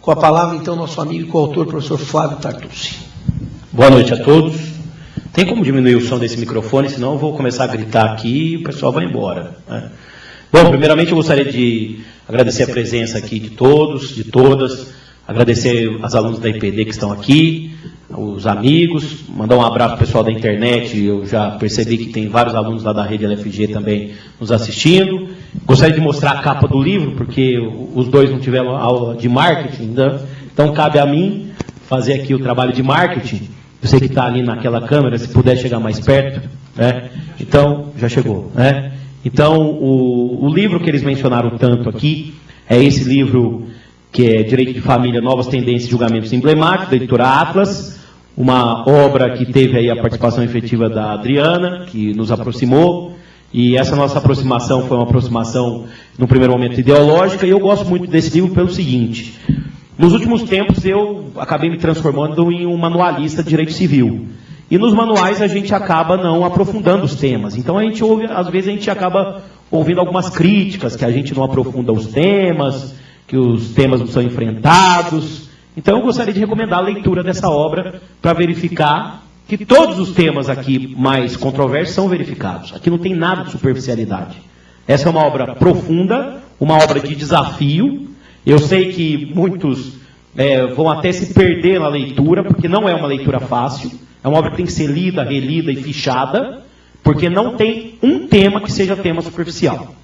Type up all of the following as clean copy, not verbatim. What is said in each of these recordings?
Com a palavra, então, nosso amigo e coautor, professor Flávio Tartucci. Boa noite a todos. Tem como diminuir o som desse microfone, senão eu vou começar a gritar aqui e o pessoal vai embora, né? Bom, primeiramente eu gostaria de agradecer a presença aqui de todos, de todas, agradecer aos alunos da IPD que estão aqui, os amigos, mandar um abraço para o pessoal da internet. Eu já percebi que tem vários alunos lá da rede LFG também nos assistindo. Gostaria de mostrar a capa do livro, porque os dois não tiveram aula de marketing ainda, então cabe a mim fazer aqui o trabalho de marketing. Você que está ali naquela câmera, se puder chegar mais perto, né? Então, já chegou, né? Então, o livro que eles mencionaram tanto aqui é esse livro que é Direito de Família, Novas Tendências e Julgamentos Emblemáticos, da editora Atlas, uma obra que teve aí a participação efetiva da Adriana, que nos aproximou, e essa nossa aproximação foi uma aproximação, no primeiro momento, ideológica, e eu gosto muito desse livro pelo seguinte: nos últimos tempos eu acabei me transformando em um manualista de direito civil, e nos manuais a gente acaba não aprofundando os temas, então a gente ouve, às vezes a gente acaba ouvindo algumas críticas, que a gente não aprofunda os temas, que os temas não são enfrentados. Então eu gostaria de recomendar a leitura dessa obra para verificar que todos os temas aqui mais controversos são verificados. Aqui não tem nada de superficialidade. Essa é uma obra profunda, uma obra de desafio. Eu sei que muitos vão até se perder na leitura, porque não é uma leitura fácil. É uma obra que tem que ser lida, relida e fichada, porque não tem um tema que seja tema superficial.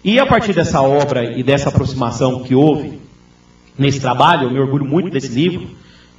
E a partir dessa obra e dessa aproximação que houve nesse trabalho, eu me orgulho muito desse livro,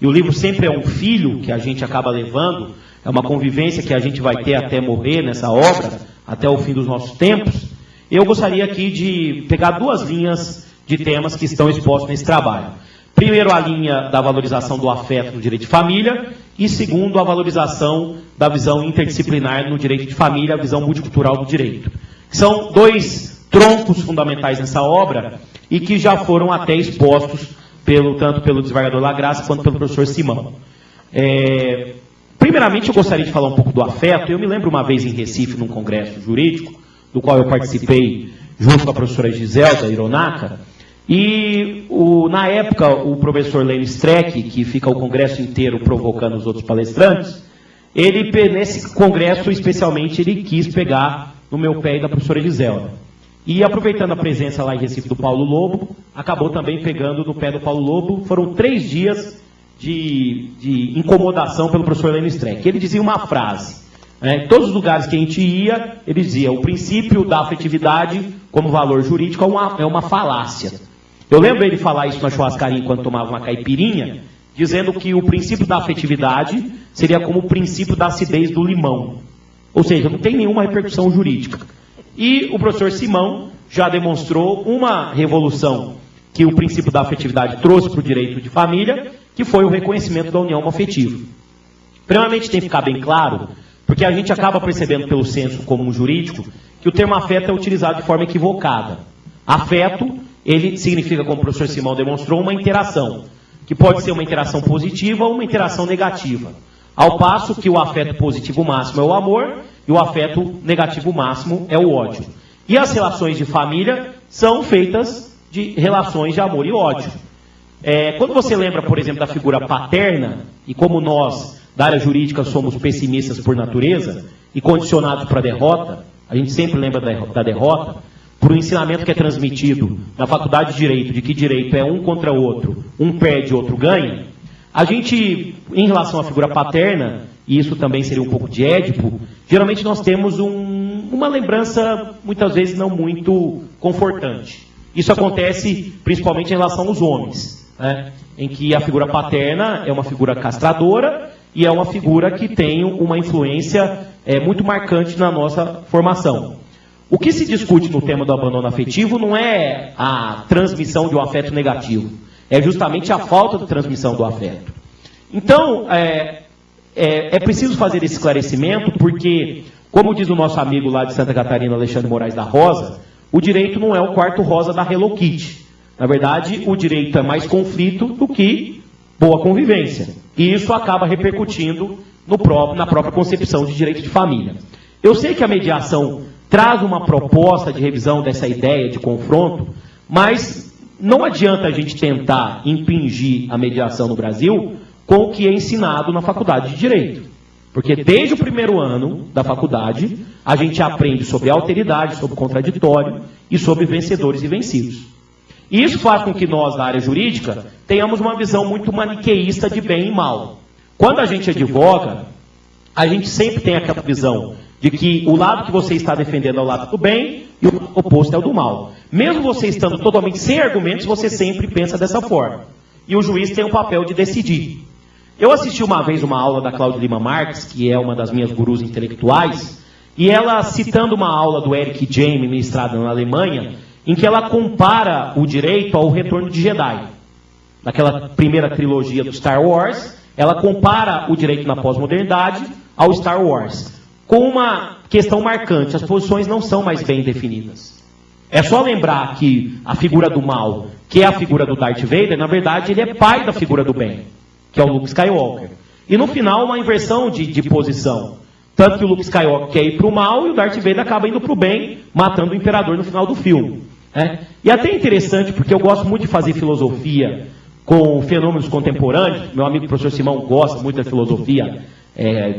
e o livro sempre é um filho que a gente acaba levando, é uma convivência que a gente vai ter até morrer nessa obra, até o fim dos nossos tempos. Eu gostaria aqui de pegar duas linhas de temas que estão expostos nesse trabalho. Primeiro, a linha da valorização do afeto no direito de família, e segundo, a valorização da visão interdisciplinar no direito de família, a visão multicultural do direito. São dois troncos fundamentais nessa obra e que já foram até expostos tanto pelo desembargador Lagraça quanto pelo professor Simão. Primeiramente, eu gostaria de falar um pouco do afeto. Eu me lembro uma vez em Recife, num congresso jurídico, do qual eu participei junto com a professora Giselda Hironaka, e na época o professor Lênin Streck, que fica o congresso inteiro provocando os outros palestrantes, ele, nesse congresso especialmente, ele quis pegar no meu pé e da professora Giselda. E aproveitando a presença lá em Recife do Paulo Lobo, acabou também pegando no pé do Paulo Lobo. Foram 3 dias de incomodação pelo professor Lênin Streck. Ele dizia uma frase, em todos os lugares que a gente ia, ele dizia: o princípio da afetividade como valor jurídico é uma falácia. Eu lembro ele falar isso na churrascaria enquanto tomava uma caipirinha, dizendo que o princípio da afetividade seria como o princípio da acidez do limão. Ou seja, não tem nenhuma repercussão jurídica. E o professor Simão já demonstrou uma revolução que o princípio da afetividade trouxe para o direito de família, que foi o reconhecimento da união afetiva. Primeiramente, tem que ficar bem claro, porque a gente acaba percebendo pelo senso comum jurídico que o termo afeto é utilizado de forma equivocada. Afeto, ele significa, como o professor Simão demonstrou, uma interação, que pode ser uma interação positiva ou uma interação negativa. Ao passo que o afeto positivo máximo é o amor e o afeto negativo máximo é o ódio. E as relações de família são feitas de relações de amor e ódio. Quando você lembra, por exemplo, da figura paterna, e como nós, da área jurídica, somos pessimistas por natureza e condicionados para a derrota, a gente sempre lembra da derrota, por um ensinamento que é transmitido na faculdade de Direito, de que direito é um contra o outro, um perde, outro ganha. A gente, em relação à figura paterna, e isso também seria um pouco de Édipo, geralmente nós temos uma lembrança, muitas vezes, não muito confortante. Isso acontece principalmente em relação aos homens, né? Em que a figura paterna é uma figura castradora e é uma figura que tem uma influência muito marcante na nossa formação. O que se discute no tema do abandono afetivo não é a transmissão de um afeto negativo, é justamente a falta de transmissão do afeto. Então, é preciso fazer esse esclarecimento porque, como diz o nosso amigo lá de Santa Catarina, Alexandre Moraes da Rosa, o direito não é o quarto rosa da Hello Kitty. Na verdade, o direito é mais conflito do que boa convivência. E isso acaba repercutindo na própria concepção de direito de família. Eu sei que a mediação traz uma proposta de revisão dessa ideia de confronto, mas não adianta a gente tentar impingir a mediação no Brasil com o que é ensinado na faculdade de Direito. Porque desde o primeiro ano da faculdade, a gente aprende sobre alteridade, sobre contraditório e sobre vencedores e vencidos. E isso faz com que nós, da área jurídica, tenhamos uma visão muito maniqueísta de bem e mal. Quando a gente advoga, a gente sempre tem aquela visão de que o lado que você está defendendo é o lado do bem e o oposto é o do mal. Mesmo você estando totalmente sem argumentos, você sempre pensa dessa forma. E o juiz tem o papel de decidir. Eu assisti uma vez uma aula da Cláudia Lima Marques, que é uma das minhas gurus intelectuais, e ela, citando uma aula do Eric James, ministrada na Alemanha, em que ela compara o direito ao Retorno de Jedi. Naquela primeira trilogia do Star Wars, ela compara o direito na pós-modernidade ao Star Wars, com uma questão marcante: as posições não são mais bem definidas. É só lembrar que a figura do mal, que é a figura do Darth Vader, na verdade ele é pai da figura do bem, que é o Luke Skywalker. E no final uma inversão de posição. Tanto que o Luke Skywalker quer ir para o mal e o Darth Vader acaba indo para o bem, matando o imperador no final do filme. E até interessante, porque eu gosto muito de fazer filosofia com fenômenos contemporâneos. Meu amigo professor Simão gosta muito da filosofia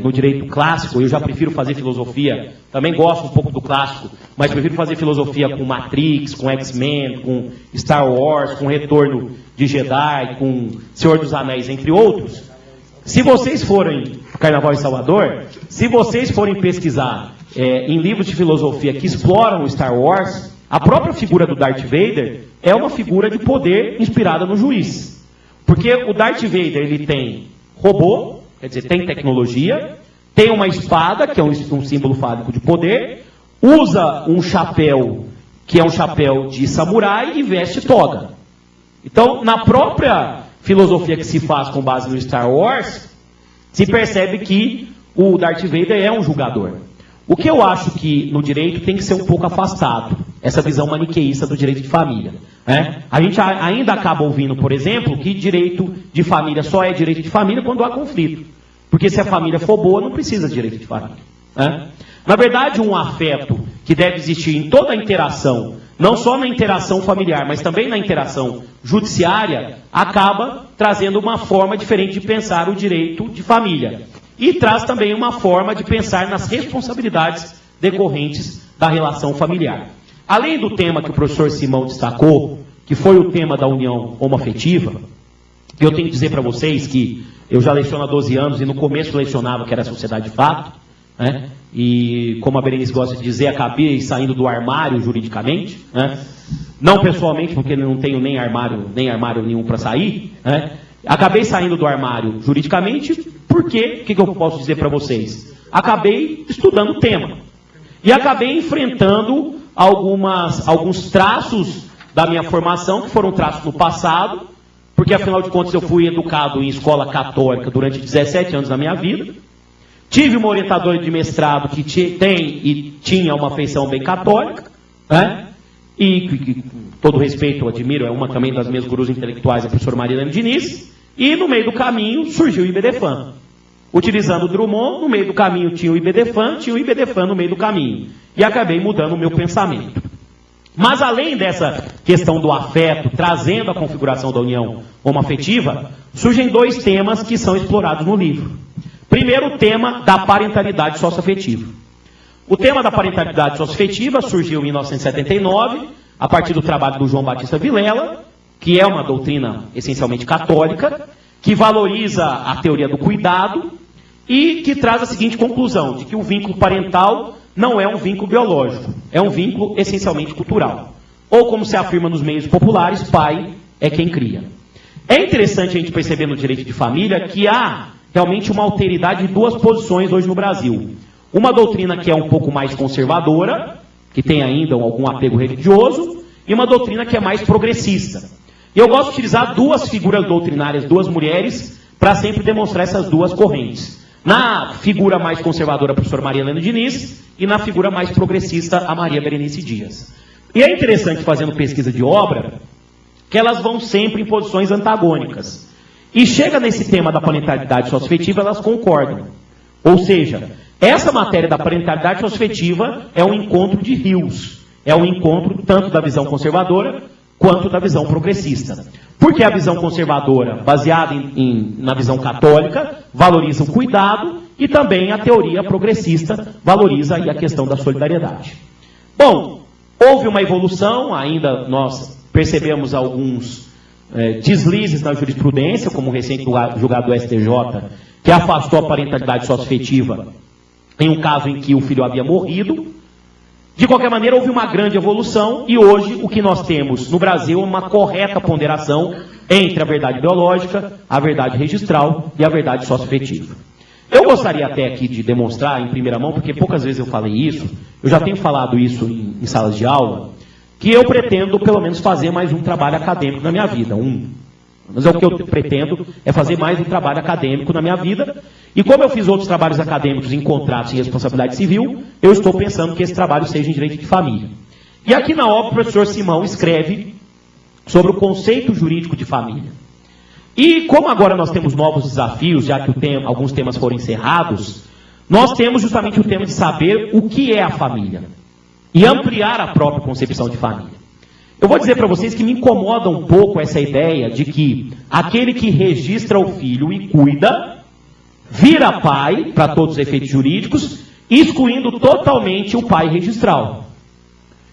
no direito clássico. Eu já prefiro fazer filosofia, também gosto um pouco do clássico, mas prefiro fazer filosofia com Matrix, com X-Men, com Star Wars, com Retorno de Jedi, com Senhor dos Anéis, entre outros. Se vocês forem Carnaval em Salvador, se vocês forem pesquisar em livros de filosofia que exploram o Star Wars, a própria figura do Darth Vader é uma figura de poder inspirada no juiz. Porque o Darth Vader, ele tem robô, quer dizer, tem tecnologia, tem uma espada, que é um símbolo fálico de poder, usa um chapéu, que é um chapéu de samurai, e veste toga. Então, na própria filosofia que se faz com base no Star Wars, se percebe que o Darth Vader é um julgador. O que eu acho que no direito tem que ser um pouco afastado, essa visão maniqueísta do direito de família. A gente ainda acaba ouvindo, por exemplo, que direito de família só é direito de família quando há conflito. Porque se a família for boa, não precisa de direito de família. Na verdade, um afeto que deve existir em toda a interação, não só na interação familiar, mas também na interação judiciária, acaba trazendo uma forma diferente de pensar o direito de família. E traz também uma forma de pensar nas responsabilidades decorrentes da relação familiar. Além do tema que o professor Simão destacou, que foi o tema da união homoafetiva, eu tenho que dizer para vocês que eu já leciono há 12 anos e no começo lecionava que era a sociedade de fato, e como a Berenice gosta de dizer, acabei saindo do armário juridicamente, não pessoalmente, porque não tenho nem armário nenhum para sair, acabei saindo do armário juridicamente, porque, o que eu posso dizer para vocês? Acabei estudando o tema, e acabei enfrentando alguns traços da minha formação, que foram traços no passado, porque afinal de contas eu fui educado em escola católica durante 17 anos da minha vida. Tive uma orientadora de mestrado que tem e tinha uma feição bem católica, e com todo respeito eu admiro, é uma também das minhas gurus intelectuais, a professora Marilene Diniz, e no meio do caminho surgiu o IBDFAN. Utilizando o Drummond, no meio do caminho tinha o IBDFAN, no meio do caminho. E acabei mudando o meu pensamento. Mas além dessa questão do afeto, trazendo a configuração da união homoafetiva, surgem dois temas que são explorados no livro. Primeiro, o tema da parentalidade socioafetiva. O tema da parentalidade socioafetiva surgiu em 1979, a partir do trabalho do João Batista Vilela, que é uma doutrina essencialmente católica, que valoriza a teoria do cuidado e que traz a seguinte conclusão, de que o vínculo parental não é um vínculo biológico, é um vínculo essencialmente cultural. Ou, como se afirma nos meios populares, pai é quem cria. É interessante a gente perceber no direito de família que há realmente uma alteridade de duas posições hoje no Brasil. Uma doutrina que é um pouco mais conservadora, que tem ainda algum apego religioso, e uma doutrina que é mais progressista. E eu gosto de utilizar duas figuras doutrinárias, duas mulheres, para sempre demonstrar essas duas correntes. Na figura mais conservadora, a professora Maria Helena Diniz, e na figura mais progressista, a Maria Berenice Dias. E é interessante, fazendo pesquisa de obra, que elas vão sempre em posições antagônicas. E chega nesse tema da parentalidade socioafetiva, elas concordam. Ou seja, essa matéria da parentalidade socioafetiva é um encontro de rios. É um encontro tanto da visão conservadora quanto da visão progressista. Porque a visão conservadora, baseada na visão católica, valoriza o cuidado, e também a teoria progressista valoriza aí a questão da solidariedade. Bom, houve uma evolução, ainda nós percebemos alguns deslizes na jurisprudência, como o recente julgado do STJ, que afastou a parentalidade socioafetiva em um caso em que o filho havia morrido. De qualquer maneira, houve uma grande evolução, e hoje o que nós temos no Brasil é uma correta ponderação entre a verdade biológica, a verdade registral e a verdade socioafetiva. Eu gostaria até aqui de demonstrar em primeira mão, porque poucas vezes eu falei isso, eu já tenho falado isso em salas de aula, que eu pretendo pelo menos fazer mais um trabalho acadêmico na minha vida, Mas o que eu pretendo é fazer mais um trabalho acadêmico na minha vida. E como eu fiz outros trabalhos acadêmicos em contratos e responsabilidade civil, eu estou pensando que esse trabalho seja em direito de família. E aqui na obra o professor Simão escreve sobre o conceito jurídico de família. E como agora nós temos novos desafios, já que alguns temas foram encerrados, nós temos justamente o tema de saber o que é a família e ampliar a própria concepção de família. Eu vou dizer para vocês que me incomoda um pouco essa ideia de que aquele que registra o filho e cuida, vira pai, para todos os efeitos jurídicos, excluindo totalmente o pai registral.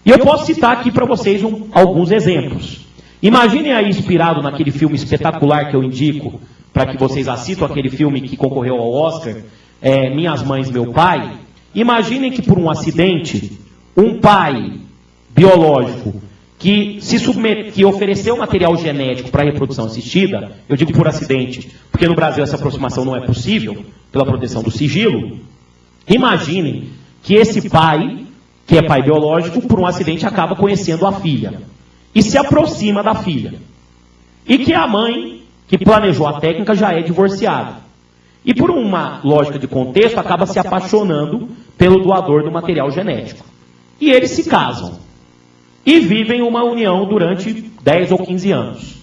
E eu posso citar aqui para vocês alguns exemplos. Imaginem aí, inspirado naquele filme espetacular que eu indico, para que vocês assistam, aquele filme que concorreu ao Oscar, Minhas Mães, Meu Pai. Imaginem que por um acidente, um pai biológico que ofereceu material genético para a reprodução assistida, eu digo por acidente, porque no Brasil essa aproximação não é possível, pela proteção do sigilo. Imaginem que esse pai, que é pai biológico, por um acidente acaba conhecendo a filha, e se aproxima da filha, e que a mãe, que planejou a técnica, já é divorciada. E por uma lógica de contexto, acaba se apaixonando pelo doador do material genético. E eles se casam. E vivem uma união durante 10 ou 15 anos.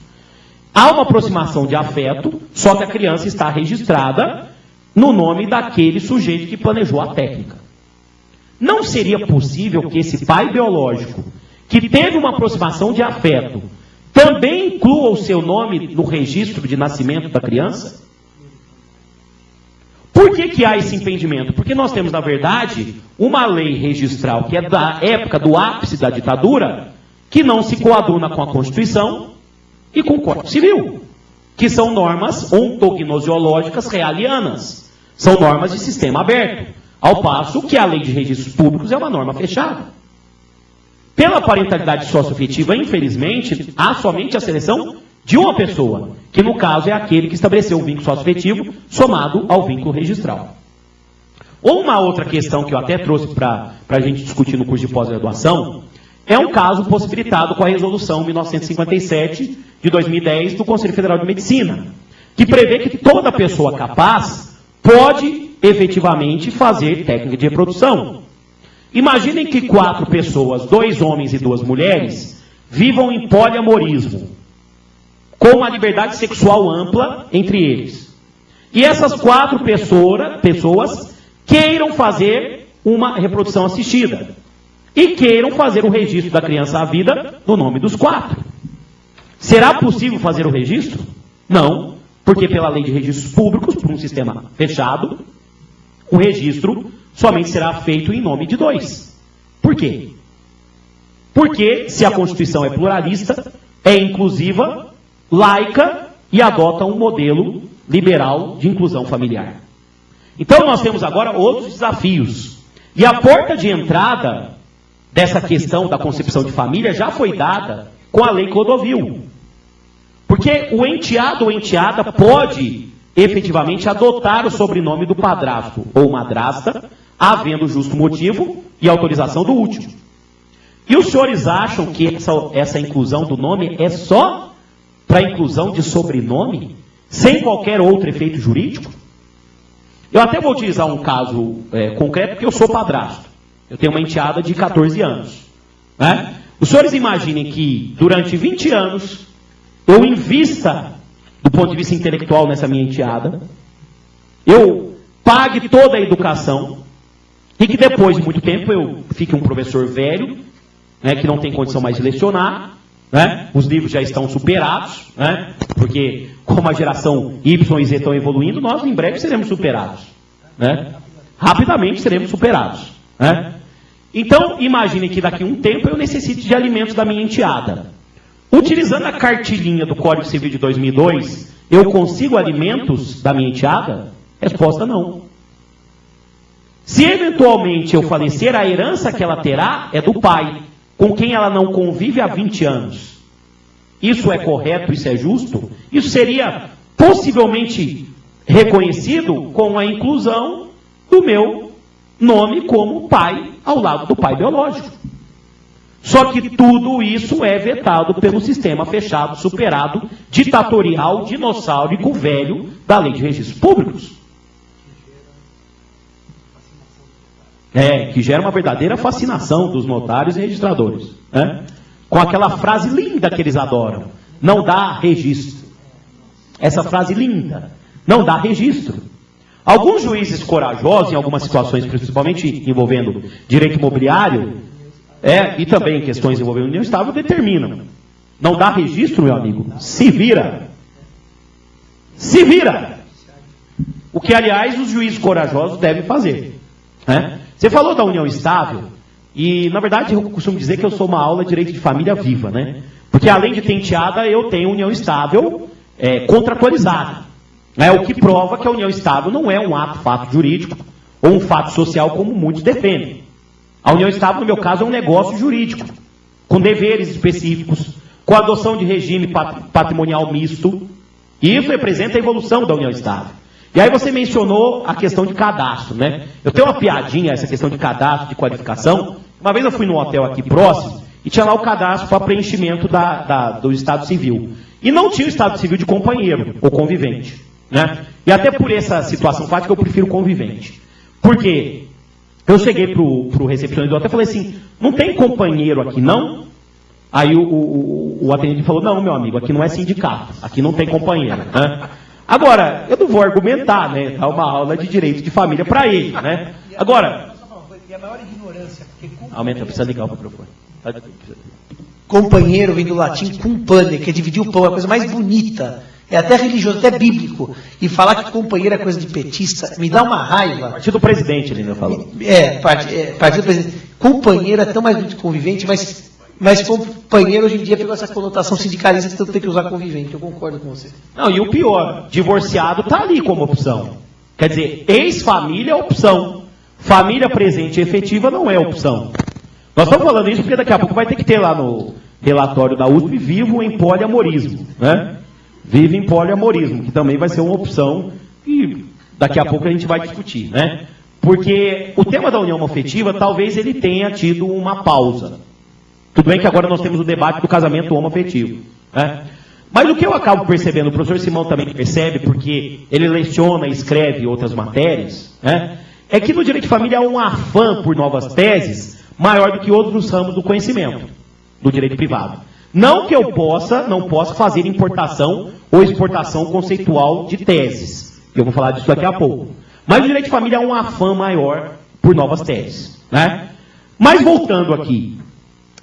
Há uma aproximação de afeto, só que a criança está registrada no nome daquele sujeito que planejou a técnica. Não seria possível que esse pai biológico, que teve uma aproximação de afeto, também inclua o seu nome no registro de nascimento da criança? Por que há esse impedimento? Porque nós temos, na verdade, uma lei registral que é da época do ápice da ditadura, que não se coaduna com a Constituição e com o Código Civil, que são normas ontognoseológicas realianas, são normas de sistema aberto, ao passo que a lei de registros públicos é uma norma fechada. Pela parentalidade socioafetiva, infelizmente, há somente a seleção de uma pessoa, que no caso é aquele que estabeleceu o vínculo socioafetivo somado ao vínculo registral. Uma outra questão que eu até trouxe para a gente discutir no curso de pós-graduação é um caso possibilitado com a resolução 1957 de 2010 do Conselho Federal de Medicina, que prevê que toda pessoa capaz pode efetivamente fazer técnica de reprodução. Imaginem que 4 pessoas, 2 homens e 2 mulheres, vivam em poliamorismo, com uma liberdade sexual ampla entre eles. E essas 4 pessoas queiram fazer uma reprodução assistida. E queiram fazer o registro da criança à vida no nome dos 4. Será possível fazer o registro? Não, porque pela lei de registros públicos, por um sistema fechado, o registro somente será feito em nome de 2. Por quê? Porque se a Constituição é pluralista, é inclusiva, laica e adota um modelo liberal de inclusão familiar. Então nós temos agora outros desafios. E a porta de entrada dessa questão da concepção de família já foi dada com a Lei Clodovil. Porque o enteado ou enteada pode efetivamente adotar o sobrenome do padrasto ou madrasta, havendo justo motivo e autorização do último. E os senhores acham que essa inclusão do nome é só para a inclusão de sobrenome, sem qualquer outro efeito jurídico? Eu até vou utilizar um caso concreto, porque eu sou padrasto. Eu tenho uma enteada de 14 anos. Né? Os senhores imaginem que, durante 20 anos, eu invista, do ponto de vista intelectual, nessa minha enteada, eu pague toda a educação, e que depois de muito tempo eu fique um professor velho, né, que não tem condição mais de lecionar, né? Os livros já estão superados, né? Porque como a geração Y e Z estão evoluindo, nós em breve seremos superados, né? Rapidamente seremos superados, né? Então, imagine que daqui a um tempo eu necessite de alimentos da minha enteada. Utilizando a cartilhinha do Código Civil de 2002, eu consigo alimentos da minha enteada? Resposta não. Se eventualmente eu falecer, a herança que ela terá é do pai, com quem ela não convive há 20 anos. Isso é correto? Isso é justo? Isso seria possivelmente reconhecido com a inclusão do meu nome como pai ao lado do pai biológico. Só que tudo isso é vetado pelo sistema fechado, superado, ditatorial, dinossáurico, velho da Lei de Registros Públicos. Que gera uma verdadeira fascinação dos notários e registradores, né? Com aquela frase linda que eles adoram: não dá registro. Essa frase linda, não dá registro. Alguns juízes corajosos, em algumas situações, principalmente envolvendo direito imobiliário, e também questões envolvendo união estável, determinam: não dá registro, meu amigo, se vira. Se vira. O que, aliás, os juízes corajosos devem fazer, né? Você falou da união estável, e, na verdade, eu costumo dizer que eu sou uma aula de direito de família viva, né? Porque, além de ter enteada, eu tenho união estável contratualizada. O que prova que a união estável não é um fato jurídico ou um fato social, como muitos defendem. A união estável, no meu caso, é um negócio jurídico, com deveres específicos, com adoção de regime patrimonial misto. E isso representa a evolução da união estável. E aí você mencionou a questão de cadastro, né? Eu tenho uma piadinha, essa questão de cadastro, de qualificação. Uma vez eu fui num hotel aqui próximo e tinha lá o cadastro para preenchimento do Estado Civil. E não tinha o Estado Civil de companheiro ou convivente, né? E até por essa situação fática eu prefiro convivente. Por quê? Eu cheguei pro recepcionista do hotel e falei assim: não tem companheiro aqui, não? Aí o atendente falou: não, meu amigo, aqui não é sindicato, aqui não tem companheiro, né? Agora, eu não vou argumentar, né? Dar uma aula de direito de família para ele, né? Agora... E a maior ignorância, porque... Aumenta, precisa ligar o microfone. Companheiro vem do latim cumpane, que é dividir o pão, é a coisa mais bonita. É até religioso, até bíblico. E falar que companheiro é coisa de petista, me dá uma raiva. Partido do presidente, ele ainda falou. Partido do presidente. Companheiro é tão mais bonito que convivente, mas companheiro hoje em dia pegou essa conotação sindicalista, então tem que usar convivente. Eu concordo com você. Não, e o pior, divorciado está ali como opção. Quer dizer, ex-família é opção. Família presente e efetiva não é opção. Nós estamos falando isso porque daqui a pouco vai ter que ter lá no relatório da USP: vivo em poliamorismo, né? Vive em poliamorismo, que também vai ser uma opção que daqui a pouco a gente vai discutir, né? Porque o tema da união afetiva, talvez ele tenha tido uma pausa. Tudo bem que agora nós temos o debate do casamento homoafetivo, né? Mas o que eu acabo percebendo, o professor Simão também percebe, porque ele leciona e escreve outras matérias, né? É que no direito de família há um afã por novas teses maior do que outros ramos do conhecimento, do direito privado. Não que eu não possa fazer importação ou exportação conceitual de teses. Eu vou falar disso daqui a pouco. Mas no direito de família há um afã maior por novas teses, né? Mas voltando aqui.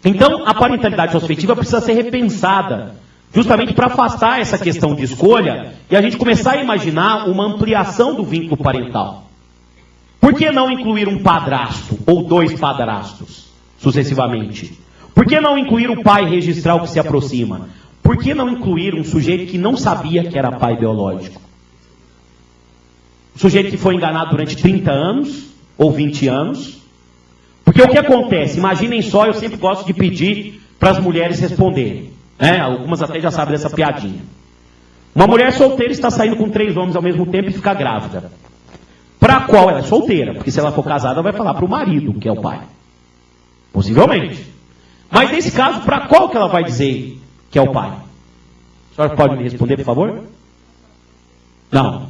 Então, a parentalidade socioafetiva precisa ser repensada, justamente para afastar essa questão de escolha e a gente começar a imaginar uma ampliação do vínculo parental. Por que não incluir um padrasto ou dois padrastos, sucessivamente? Por que não incluir o pai registral que se aproxima? Por que não incluir um sujeito que não sabia que era pai biológico? Um sujeito que foi enganado durante 30 anos ou 20 anos? Porque o que acontece? Imaginem só, eu sempre gosto de pedir para as mulheres responderem, né? Algumas até já sabem dessa piadinha. Uma mulher solteira está saindo com 3 homens ao mesmo tempo e fica grávida. Para qual ela é solteira? Porque se ela for casada, ela vai falar para o marido, que é o pai. Possivelmente. Mas nesse caso, para qual que ela vai dizer que é o pai? A senhora pode me responder, por favor? Não.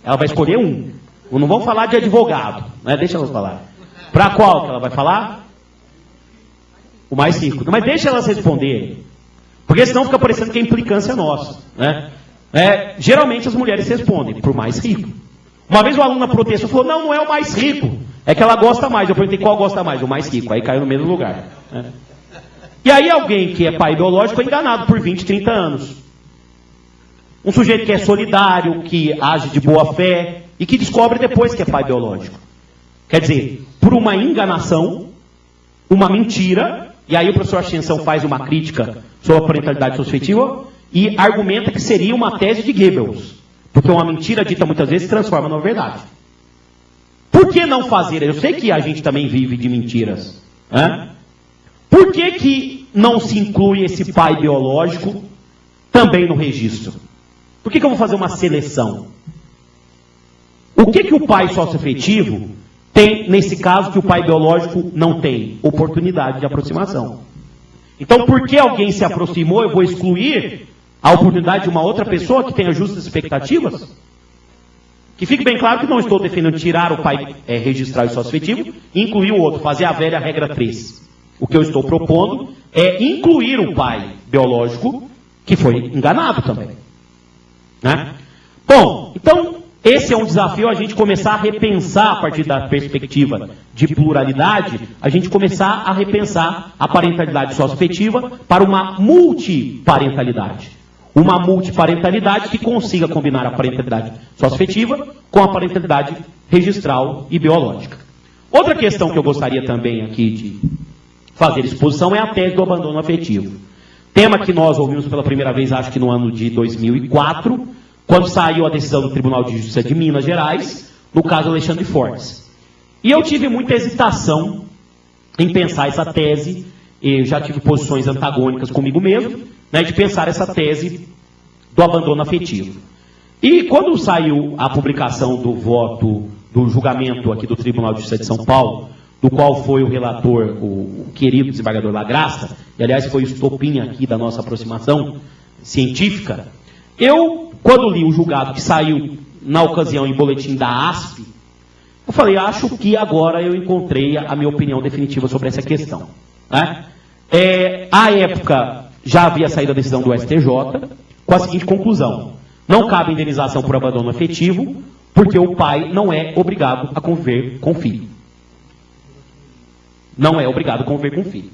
Ela vai escolher um. Não vamos falar de advogado, né? Deixa ela falar. Para qual que ela vai falar? O mais rico. Mas deixa elas responderem. Porque senão fica parecendo que é implicância nossa, né? Geralmente as mulheres respondem por mais rico. Uma vez uma aluna protestou e falou: não é o mais rico, é que ela gosta mais. Eu perguntei: qual gosta mais? O mais rico. Aí caiu no mesmo lugar, né? E aí alguém que é pai biológico é enganado por 20, 30 anos. Um sujeito que é solidário, que age de boa fé e que descobre depois que é pai biológico. Quer dizer, por uma enganação, uma mentira, e aí o professor Ascensão faz uma crítica sobre a parentalidade socioafetiva e argumenta que seria uma tese de Goebbels, porque uma mentira dita muitas vezes se transforma numa verdade. Por que não fazer? Eu sei que a gente também vive de mentiras. Né? Por que não se inclui esse pai biológico também no registro? Por que eu vou fazer uma seleção? O que o pai socioafetivo tem, nesse caso, que o pai biológico não tem? Oportunidade de aproximação. Então, por que alguém se aproximou, eu vou excluir a oportunidade de uma outra pessoa que tenha justas expectativas? Que fique bem claro que não estou defendendo tirar o pai registral e socioafetivo e incluir o outro, fazer a velha regra 3. O que eu estou propondo é incluir o pai biológico que foi enganado também. Né? Bom, então esse é um desafio, a gente começar a repensar a partir da perspectiva de pluralidade, a gente começar a repensar a parentalidade socioafetiva para uma multiparentalidade. Uma multiparentalidade que consiga combinar a parentalidade socioafetiva com a parentalidade registral e biológica. Outra questão que eu gostaria também aqui de fazer exposição é a tese do abandono afetivo. Tema que nós ouvimos pela primeira vez, acho que no ano de 2004, quando saiu a decisão do Tribunal de Justiça de Minas Gerais, no caso Alexandre Fortes. E eu tive muita hesitação em pensar essa tese, eu já tive posições antagônicas comigo mesmo, né, de pensar essa tese do abandono afetivo. E quando saiu a publicação do voto, do julgamento aqui do Tribunal de Justiça de São Paulo, do qual foi o relator, o querido desembargador Lagrasta, e aliás foi o estopim aqui da nossa aproximação científica, eu, quando li o julgado que saiu na ocasião em boletim da ASP, eu falei, acho que agora eu encontrei a minha opinião definitiva sobre essa questão. Né? À época, já havia saído a decisão do STJ, com a seguinte conclusão: não cabe indenização por abandono afetivo, porque o pai não é obrigado a conviver com o filho. Não é obrigado a conviver com o filho.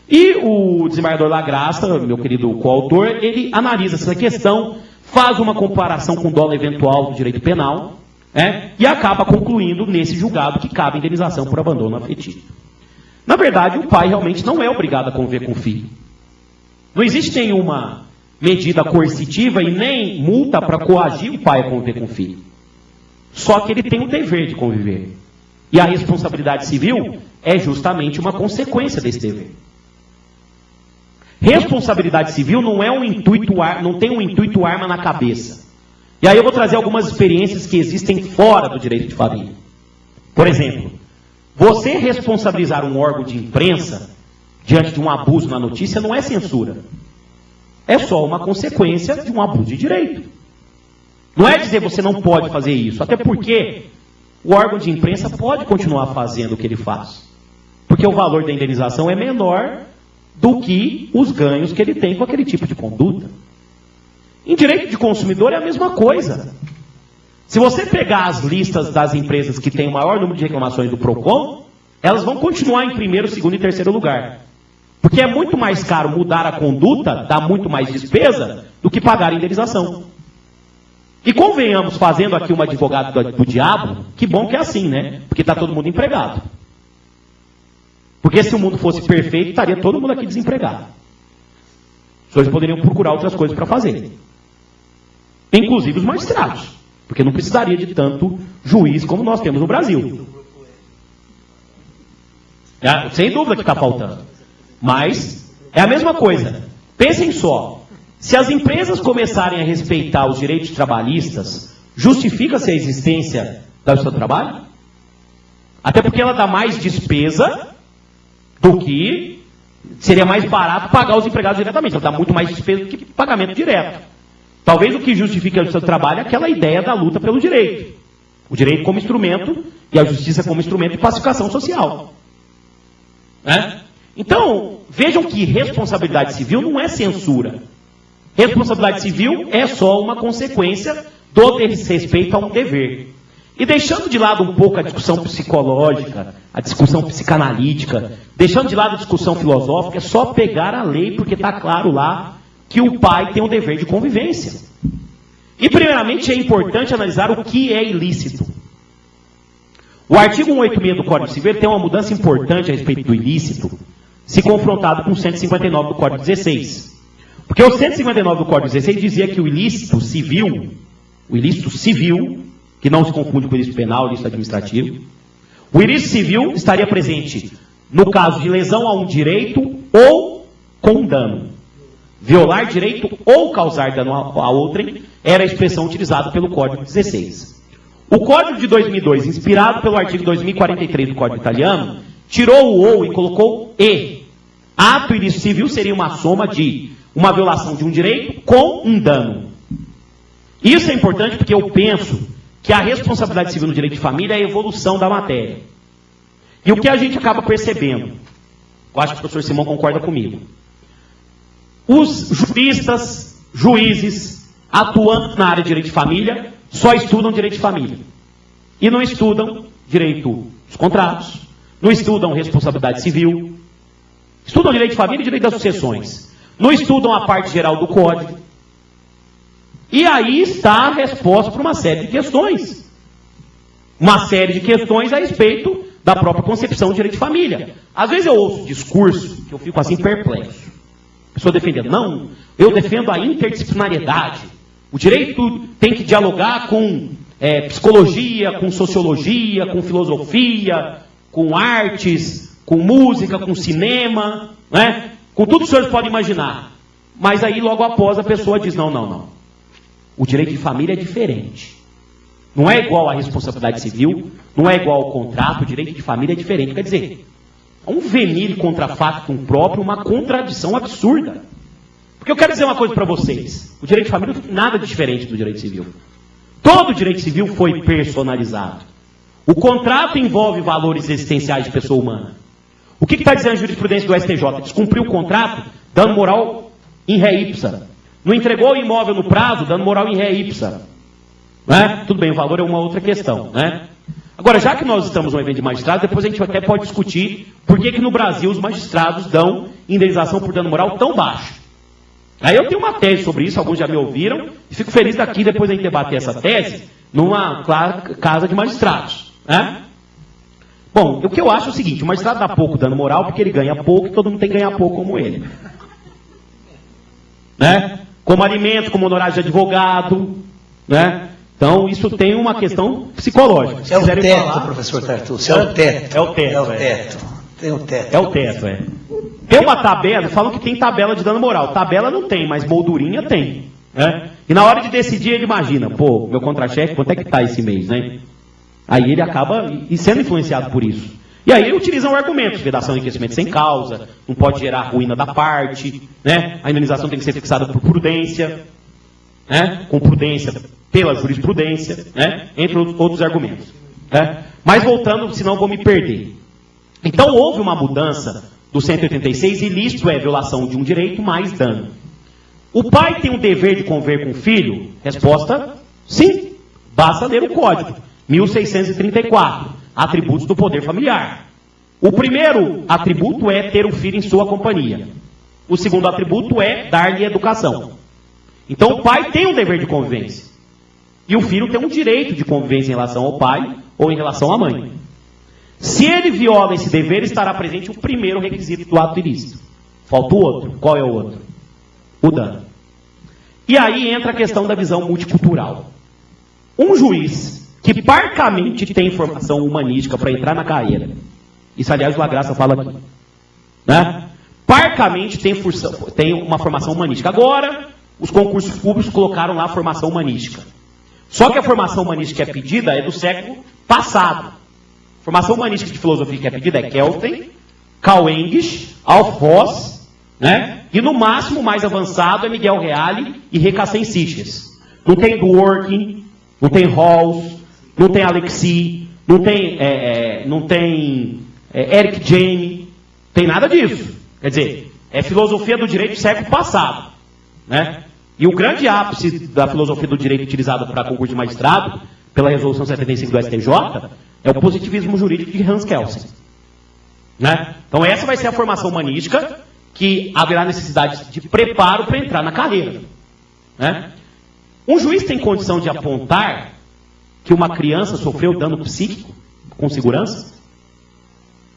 E o desembargador Lagrasta, meu querido coautor, ele analisa essa questão, faz uma comparação com o dolo eventual do direito penal, e acaba concluindo nesse julgado que cabe indenização por abandono afetivo. Na verdade, o pai realmente não é obrigado a conviver com o filho. Não existe nenhuma medida coercitiva e nem multa para coagir o pai a conviver com o filho. Só que ele tem o dever de conviver. E a responsabilidade civil é justamente uma consequência desse dever. Responsabilidade civil não é um intuito, não tem um intuito arma na cabeça. E aí eu vou trazer algumas experiências que existem fora do direito de família. Por exemplo, você responsabilizar um órgão de imprensa diante de um abuso na notícia não é censura. É só uma consequência de um abuso de direito. Não é dizer você não pode fazer isso, até porque o órgão de imprensa pode continuar fazendo o que ele faz. Porque o valor da indenização é menor do que os ganhos que ele tem com aquele tipo de conduta. Em direito de consumidor é a mesma coisa. Se você pegar as listas das empresas que têm o maior número de reclamações do PROCON, elas vão continuar em primeiro, segundo e terceiro lugar. Porque é muito mais caro mudar a conduta, dá muito mais despesa, do que pagar a indenização. E convenhamos, fazendo aqui uma advogada do diabo, que bom que é assim, né? Porque está todo mundo empregado. Porque se o mundo fosse perfeito, estaria todo mundo aqui desempregado. Os senhores poderiam procurar outras coisas para fazer. Inclusive os magistrados. Porque não precisaria de tanto juiz como nós temos no Brasil. Sem dúvida que está faltando. Mas é a mesma coisa. Pensem só. Se as empresas começarem a respeitar os direitos trabalhistas, justifica-se a existência da justiça do trabalho? Até porque ela dá mais despesa do que seria mais barato pagar os empregados diretamente. Ela dá muito mais despesa do que pagamento direto. Talvez o que justifique a justiça do trabalho é aquela ideia da luta pelo direito. O direito como instrumento e a justiça como instrumento de pacificação social. Então, vejam que responsabilidade civil não é censura. Responsabilidade civil é só uma consequência do desrespeito a um dever. E deixando de lado um pouco a discussão psicológica, a discussão psicanalítica, deixando de lado a discussão filosófica, é só pegar a lei, porque está claro lá que o pai tem um dever de convivência. E, primeiramente, é importante analisar o que é ilícito. O artigo 186 do Código Civil tem uma mudança importante a respeito do ilícito, se confrontado com o 159 do Código 16. Porque o 159 do Código 16 dizia que o ilícito civil, que não se confunde com o ilícito penal, o ilícito administrativo, o ilícito civil estaria presente no caso de lesão a um direito ou com dano. Violar direito ou causar dano a outrem era a expressão utilizada pelo Código 16. O Código de 2002, inspirado pelo artigo 2043 do Código Italiano, tirou o ou e colocou e. Ato ilícito civil seria uma soma de uma violação de um direito com um dano. Isso é importante porque eu penso que a responsabilidade civil no direito de família é a evolução da matéria. E o que a gente acaba percebendo, eu acho que o professor Simão concorda comigo, os juízes atuando na área de direito de família só estudam direito de família. E não estudam direito dos contratos, não estudam responsabilidade civil, estudam direito de família e direito das sucessões, não estudam a parte geral do código. E aí está a resposta para uma série de questões. Uma série de questões a respeito da própria concepção de direito de família. Às vezes eu ouço discurso que eu fico assim perplexo. A pessoa defendendo, não, eu defendo a interdisciplinariedade. O direito tem que dialogar com psicologia, com sociologia, com filosofia, com artes, com música, com cinema, né? Com tudo que os senhores podem imaginar. Mas aí logo após a pessoa diz, não. O direito de família é diferente. Não é igual à responsabilidade civil, não é igual ao contrato, o direito de família é diferente. Quer dizer, é um venire contra factum próprio, uma contradição absurda. Porque eu quero dizer uma coisa para vocês. O direito de família não tem nada de diferente do direito civil. Todo o direito civil foi personalizado. O contrato envolve valores existenciais de pessoa humana. O que está dizendo a jurisprudência do STJ? Descumpriu o contrato, dano moral in re ipsa. Não entregou o imóvel no prazo, dando moral em ré ipsa. Né? Tudo bem, o valor é uma outra questão. Né? Agora, já que nós estamos num evento de magistrados, depois a gente até pode discutir por que no Brasil os magistrados dão indenização por dano moral tão baixo. Aí eu tenho uma tese sobre isso, alguns já me ouviram, e fico feliz daqui, depois a gente debater essa tese, numa casa de magistrados. Né? Bom, o que eu acho é o seguinte, o magistrado dá pouco dano moral porque ele ganha pouco e todo mundo tem que ganhar pouco como ele. Né? Como alimento, como honorário de advogado, né? Então, isso tem uma questão psicológica. É o teto, professor Tartucci, é o teto. É o teto. Tem o teto. É o teto, é. Tem uma tabela, falam que tem tabela de dano moral. Tabela não tem, mas moldurinha tem. Né? E na hora de decidir, ele imagina, pô, meu contra-cheque, quanto é que está esse mês, né? Aí ele acaba sendo influenciado por isso. E aí ele utiliza um argumento, vedação e enriquecimento sem causa, não pode gerar ruína da parte, né? A indenização tem que ser fixada por prudência, né? Com prudência pela jurisprudência, né? Entre outros argumentos. Né? Mas voltando, senão eu vou me perder. Então houve uma mudança do 186, ilícito é violação de um direito mais dano. O pai tem o dever de conviver com o filho? Resposta, sim. Basta ler o Código, 1634. Atributos do poder familiar. O primeiro atributo é ter o filho em sua companhia. O segundo atributo é dar-lhe educação. Então o pai tem um dever de convivência. E o filho tem um direito de convivência em relação ao pai ou em relação à mãe. Se ele viola esse dever, estará presente o primeiro requisito do ato ilícito. Falta o outro. Qual é o outro? O dano. E aí entra a questão da visão multicultural. Um juiz que parcamente tem formação humanística para entrar na carreira, isso aliás o La Graça fala aqui, né? Parcamente tem uma formação humanística. Agora, os concursos públicos colocaram lá a formação humanística. Só que a formação humanística que é pedida é do século passado. A formação humanística de filosofia que é pedida é Kelten, Karl English, Alf Ross, né? E no máximo mais avançado é Miguel Reale e Recassen Sitges. Não tem Dworkin, não tem Rawls, não tem Alexi, não tem Eric Jaime, tem nada disso. Quer dizer, é filosofia do direito do século passado. Né? E o grande ápice da filosofia do direito utilizado para concurso de magistrado pela resolução 75 do STJ, é o positivismo jurídico de Hans Kelsen. Né? Então essa vai ser a formação humanística que haverá necessidade de preparo para entrar na carreira. Né? Um juiz tem condição de apontar que uma criança sofreu dano psíquico com segurança?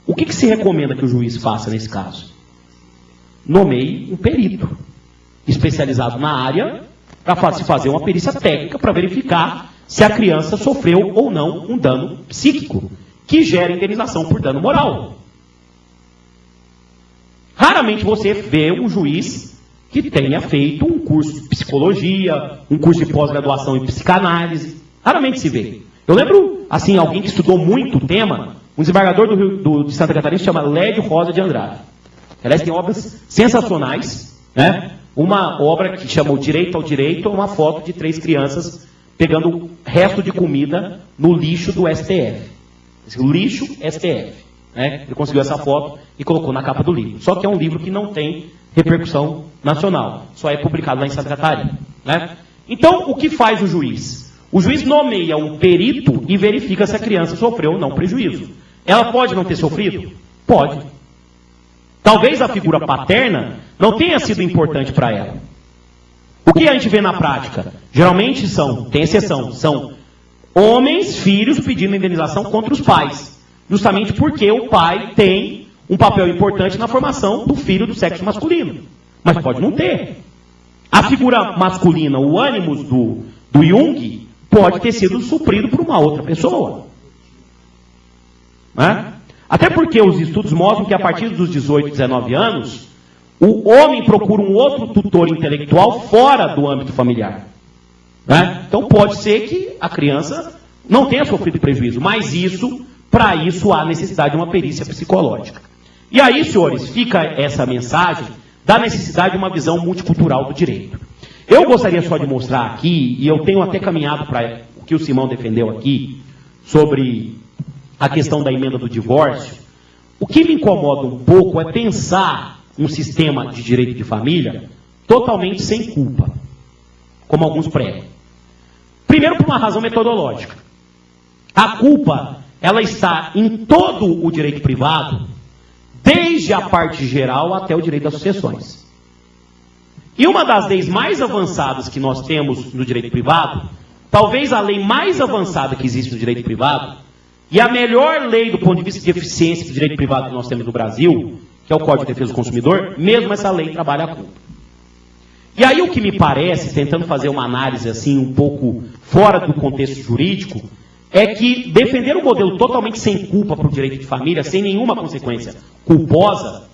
O que se recomenda que o juiz faça nesse caso? Nomeie um perito especializado na área para se fazer uma perícia técnica para verificar se a criança sofreu ou não um dano psíquico, que gera indenização por dano moral. Raramente você vê um juiz que tenha feito um curso de psicologia, um curso de pós-graduação em psicanálise. Raramente se vê. Eu lembro, assim, alguém que estudou muito o tema, um desembargador de Santa Catarina se chama Lédio Rosa de Andrade. Aliás, tem obras sensacionais, né? Uma obra que chama O Direito ao Direito, uma foto de 3 crianças pegando resto de comida no lixo do STF. O lixo STF. Né? Ele conseguiu essa foto e colocou na capa do livro. Só que é um livro que não tem repercussão nacional. Só é publicado lá em Santa Catarina. Né? Então, o que faz o juiz? O juiz nomeia um perito e verifica se a criança sofreu ou não prejuízo. Ela pode não ter sofrido? Pode. Talvez a figura paterna não tenha sido importante para ela. O que a gente vê na prática? Geralmente tem exceção, são homens, filhos pedindo indenização contra os pais. Justamente porque o pai tem um papel importante na formação do filho do sexo masculino. Mas pode não ter. A figura masculina, o ânimos do Jung, pode ter sido suprido por uma outra pessoa. Né? Até porque os estudos mostram que a partir dos 18, 19 anos, o homem procura um outro tutor intelectual fora do âmbito familiar. Né? Então pode ser que a criança não tenha sofrido prejuízo, mas para isso há necessidade de uma perícia psicológica. E aí, senhores, fica essa mensagem da necessidade de uma visão multicultural do direito. Eu gostaria só de mostrar aqui, e eu tenho até caminhado para o que o Simão defendeu aqui, sobre a questão da emenda do divórcio. O que me incomoda um pouco é pensar um sistema de direito de família totalmente sem culpa, como alguns pregam. Primeiro, por uma razão metodológica. A culpa, ela está em todo o direito privado, desde a parte geral até o direito das sucessões. E uma das leis mais avançadas que nós temos no direito privado, talvez a lei mais avançada que existe no direito privado, e a melhor lei do ponto de vista de eficiência do direito privado que nós temos no Brasil, que é o Código de Defesa do Consumidor, mesmo essa lei trabalha a culpa. E aí o que me parece, tentando fazer uma análise assim um pouco fora do contexto jurídico, é que defender um modelo totalmente sem culpa para o direito de família, sem nenhuma consequência culposa,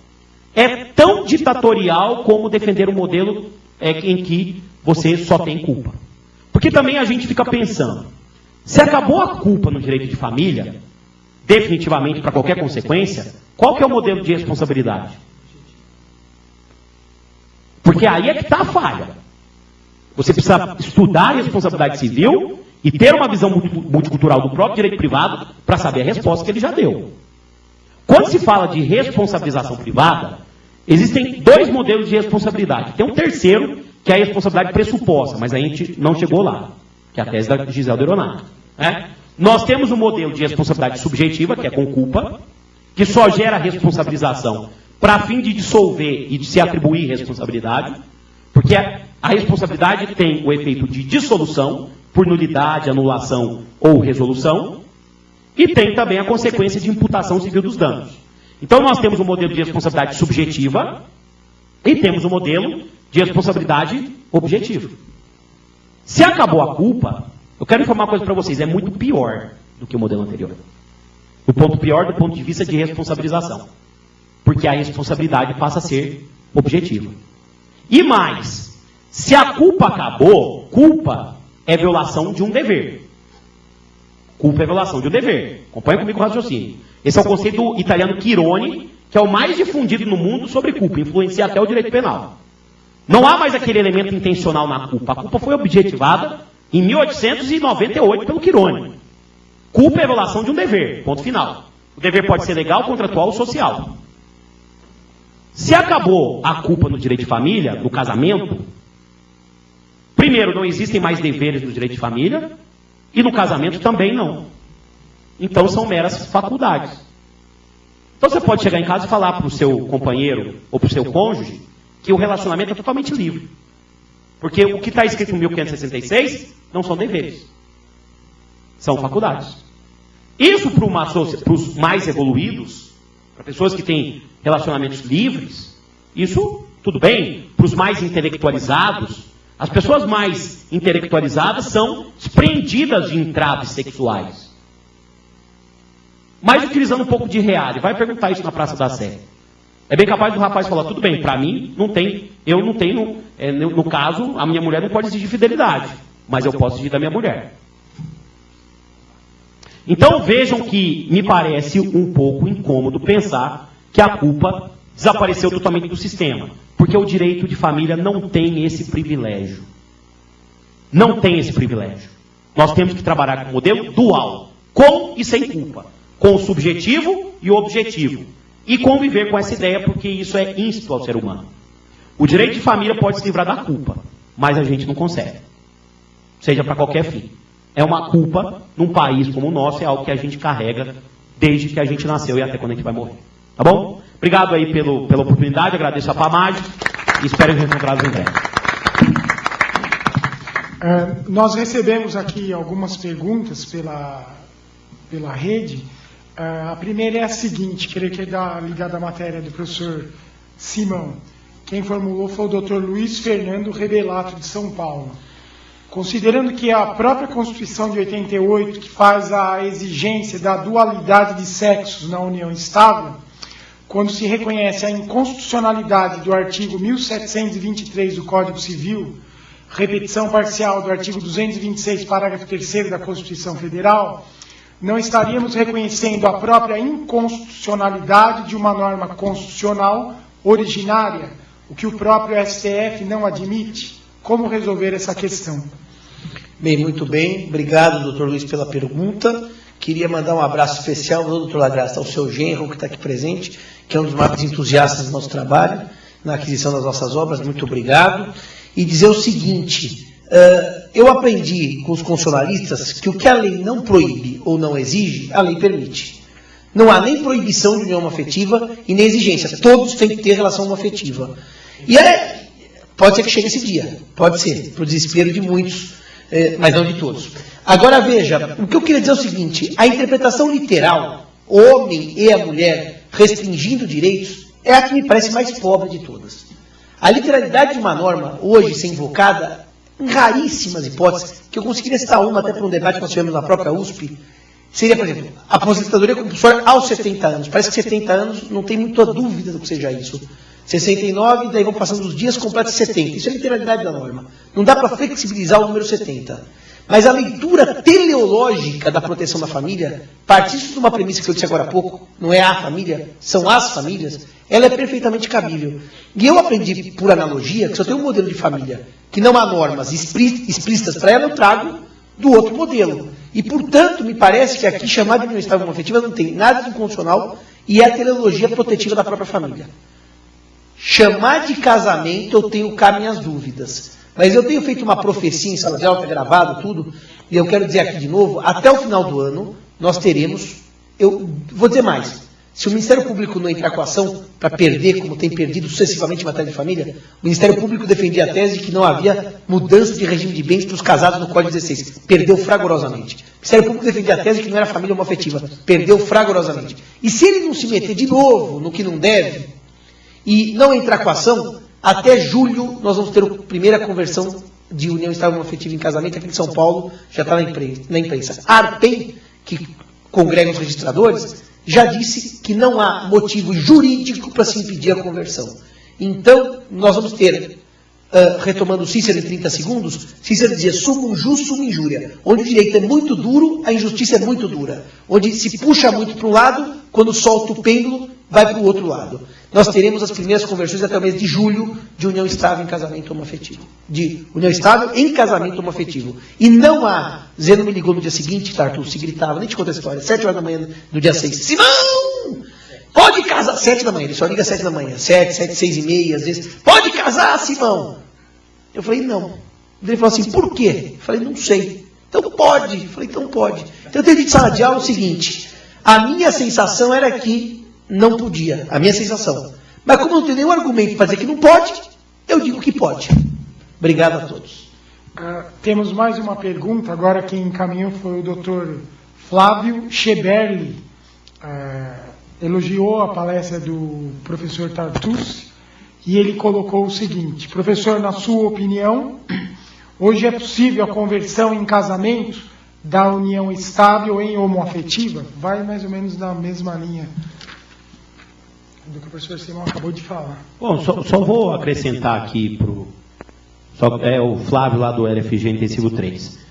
é tão ditatorial como defender um modelo em que você só tem culpa. Porque também a gente fica pensando, se acabou a culpa no direito de família, definitivamente para qualquer consequência, qual que é o modelo de responsabilidade? Porque aí é que está a falha. Você precisa estudar a responsabilidade civil e ter uma visão multicultural do próprio direito privado para saber a resposta que ele já deu. Quando se fala de responsabilização privada, existem 2 modelos de responsabilidade. Tem um terceiro, que é a responsabilidade pressuposta, mas a gente não chegou lá, que é a tese da Giselda Ironato. Né? Nós temos um modelo de responsabilidade subjetiva, que é com culpa, que só gera responsabilização para fim de dissolver e de se atribuir responsabilidade, porque a responsabilidade tem o efeito de dissolução, por nulidade, anulação ou resolução, e tem também a consequência de imputação civil dos danos. Então nós temos um modelo de responsabilidade subjetiva e temos um modelo de responsabilidade objetiva. Se acabou a culpa, eu quero informar uma coisa para vocês, é muito pior do que o modelo anterior. O ponto pior do ponto de vista de responsabilização. Porque a responsabilidade passa a ser objetiva. E mais, se a culpa acabou, culpa é violação de um dever. Culpa é violação de um dever. Acompanha comigo o raciocínio. Esse é o conceito italiano Chironi, que é o mais difundido no mundo sobre culpa, influencia até o direito penal. Não há mais aquele elemento intencional na culpa. A culpa foi objetivada em 1898 pelo Chironi. Culpa é violação de um dever, ponto final. O dever pode ser legal, contratual ou social. Se acabou a culpa no direito de família, no casamento, primeiro, não existem mais deveres no direito de família, E no casamento também não. Então são meras faculdades. Então você pode chegar em casa e falar para o seu companheiro ou para o seu cônjuge que o relacionamento é totalmente livre. Porque o que está escrito em 1566 não são deveres. São faculdades. Isso para os mais evoluídos, para pessoas que têm relacionamentos livres, isso tudo bem. Para os mais intelectualizados, as pessoas mais intelectualizadas são desprendidas de entraves sexuais. Mas utilizando um pouco de real, vai perguntar isso na Praça da Sé. É bem capaz do rapaz falar, tudo bem, para mim não tem, eu não tenho, no caso, a minha mulher não pode exigir fidelidade, mas eu posso exigir da minha mulher. Então vejam que me parece um pouco incômodo pensar que a culpa desapareceu totalmente do sistema, porque o direito de família não tem esse privilégio. Não tem esse privilégio. Nós temos que trabalhar com o modelo dual, com e sem culpa, com o subjetivo e o objetivo, e conviver com essa ideia, porque isso é ínsito ao ser humano. O direito de família pode se livrar da culpa, mas a gente não consegue, seja para qualquer fim. É uma culpa, num país como o nosso, é algo que a gente carrega desde que a gente nasceu e até quando a gente vai morrer. Tá bom? Obrigado aí pela oportunidade, agradeço a PAMAD e espero reencontrá-los em breve. Nós recebemos aqui algumas perguntas pela rede. A primeira é a seguinte, creio que é ligada à matéria do professor Simão. Quem formulou foi o Dr. Luiz Fernando Rebelato, de São Paulo. Considerando que a própria Constituição de 88, que faz a exigência da dualidade de sexos na união estável, quando se reconhece a inconstitucionalidade do artigo 1723 do Código Civil, repetição parcial do artigo 226, parágrafo 3º da Constituição Federal, não estaríamos reconhecendo a própria inconstitucionalidade de uma norma constitucional originária, o que o próprio STF não admite? Como resolver essa questão? Bem, muito bem. Obrigado, doutor Luiz, pela pergunta. Queria mandar um abraço especial, doutor Lagraça, ao seu genro, que está aqui presente, que é um dos maiores entusiastas do nosso trabalho, na aquisição das nossas obras. Muito obrigado. E dizer o seguinte, eu aprendi com os constitucionalistas que o que a lei não proíbe ou não exige, a lei permite. Não há nem proibição de união afetiva e nem exigência. Todos têm que ter relação afetiva. E pode ser que chegue esse dia, pode ser, para o desespero de muitos, mas não de todos. Agora veja, o que eu queria dizer é o seguinte, a interpretação literal, o homem e a mulher restringindo direitos, é a que me parece mais pobre de todas. A literalidade de uma norma, hoje, ser invocada, em raríssimas hipóteses, que eu conseguiria citar uma até para um debate que nós tivemos na própria USP, seria, por exemplo, a aposentadoria compulsória aos 70 anos. Parece que 70 anos não tem muita dúvida do que seja isso. 69, daí vão passando os dias, completa 70. Isso é a literalidade da norma. Não dá para flexibilizar o número 70. Mas a leitura teleológica da proteção da família, partindo de uma premissa que eu disse agora há pouco, não é a família, são as famílias, ela é perfeitamente cabível. E eu aprendi, por analogia, que se eu tenho um modelo de família que não há normas explícitas para ela, eu trago do outro modelo. E, portanto, me parece que aqui chamar de união estável afetiva não tem nada de inconstitucional e é a teleologia protetiva da própria família. Chamar de casamento, eu tenho cá minhas dúvidas. Mas eu tenho feito uma profecia em sala de aula, está gravado tudo, e eu quero dizer aqui de novo, até o final do ano, nós teremos, eu vou dizer mais, se o Ministério Público não entrar com ação para perder, como tem perdido sucessivamente em matéria de família, o Ministério Público defendia a tese de que não havia mudança de regime de bens para os casados no Código 16. Perdeu fragorosamente. O Ministério Público defendia a tese de que não era família homoafetiva. Perdeu fragorosamente. E se ele não se meter de novo no que não deve, e não entrar com ação, até julho nós vamos ter a primeira conversão de união estável afetiva em casamento aqui em São Paulo, já está na imprensa. A ARPEM, que congrega os registradores, já disse que não há motivo jurídico para se impedir a conversão. Então, nós vamos ter, retomando o Cícero em 30 segundos, Cícero dizia sumum jus, sumum injúria. Onde o direito é muito duro, a injustiça é muito dura. Onde se puxa muito para um lado, quando solta o pêndulo, vai para o outro lado. Nós teremos as primeiras conversões até o mês de julho de união estável em casamento homoafetivo. De união estável em casamento homoafetivo. E não há... Zeno me ligou no dia seguinte, Tartu, se gritava, nem te conto a história, 7 horas da manhã do dia 6. Simão! Pode casar! 7 da manhã, ele só liga 7 da manhã. 7, 6 e meia, às vezes. Pode casar, Simão! Eu falei, não. Ele falou assim, por quê? Eu falei, não sei. Então pode. Falei, então pode. Então eu teve de sala de aula o seguinte, a minha sensação era que não podia, a minha sensação. Mas como não tem nenhum argumento para dizer que não pode, eu digo que pode. Obrigado a todos. Temos mais uma pergunta, agora quem encaminhou foi o Dr. Flávio Cheberli. Elogiou a palestra do professor Tartucci e ele colocou o seguinte: professor, na sua opinião, hoje é possível a conversão em casamento da união estável em homoafetiva? Vai mais ou menos na mesma linha do que o professor Simão acabou de falar. Bom, só vou acrescentar aqui o Flávio lá do LFG Intensivo 3.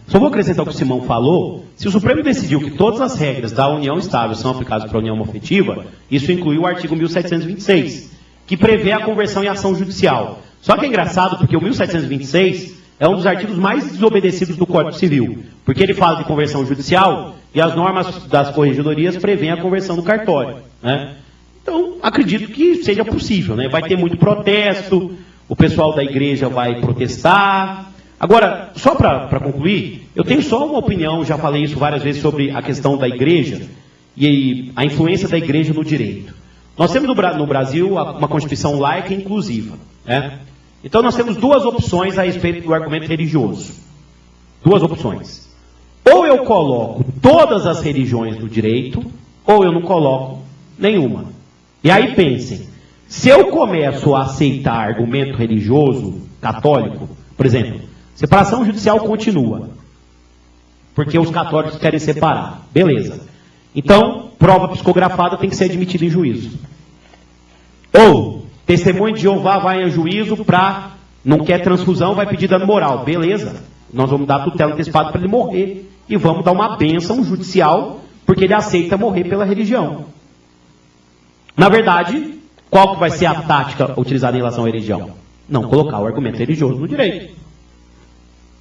Só vou acrescentar o que o Simão falou. Se o Supremo decidiu que todas as regras da união estável são aplicadas para a união homoafetiva, isso inclui o artigo 1726, que prevê a conversão em ação judicial. Só que é engraçado porque o 1726 é um dos artigos mais desobedecidos do Código Civil, porque ele fala de conversão judicial e as normas das corregedorias prevêem a conversão no cartório. Então, acredito que seja possível. Vai ter muito protesto, o pessoal da igreja vai protestar. Agora, só para concluir, eu tenho só uma opinião, já falei isso várias vezes, sobre a questão da igreja e a influência da igreja no direito. Nós temos no Brasil uma Constituição laica e inclusiva. Então nós temos duas opções a respeito do argumento religioso. Duas opções. Ou eu coloco todas as religiões no direito, ou eu não coloco nenhuma. E aí pensem, se eu começo a aceitar argumento religioso católico, por exemplo, separação judicial continua, porque os católicos querem separar. Beleza. Então, prova psicografada tem que ser admitida em juízo. Ou, testemunho de Jeová vai a juízo para, não quer transfusão, vai pedir dano moral. Beleza. Nós vamos dar tutela antecipada para ele morrer. E vamos dar uma bênção judicial, porque ele aceita morrer pela religião. Na verdade, qual que vai ser a tática utilizada em relação à religião? Não colocar o argumento religioso no direito.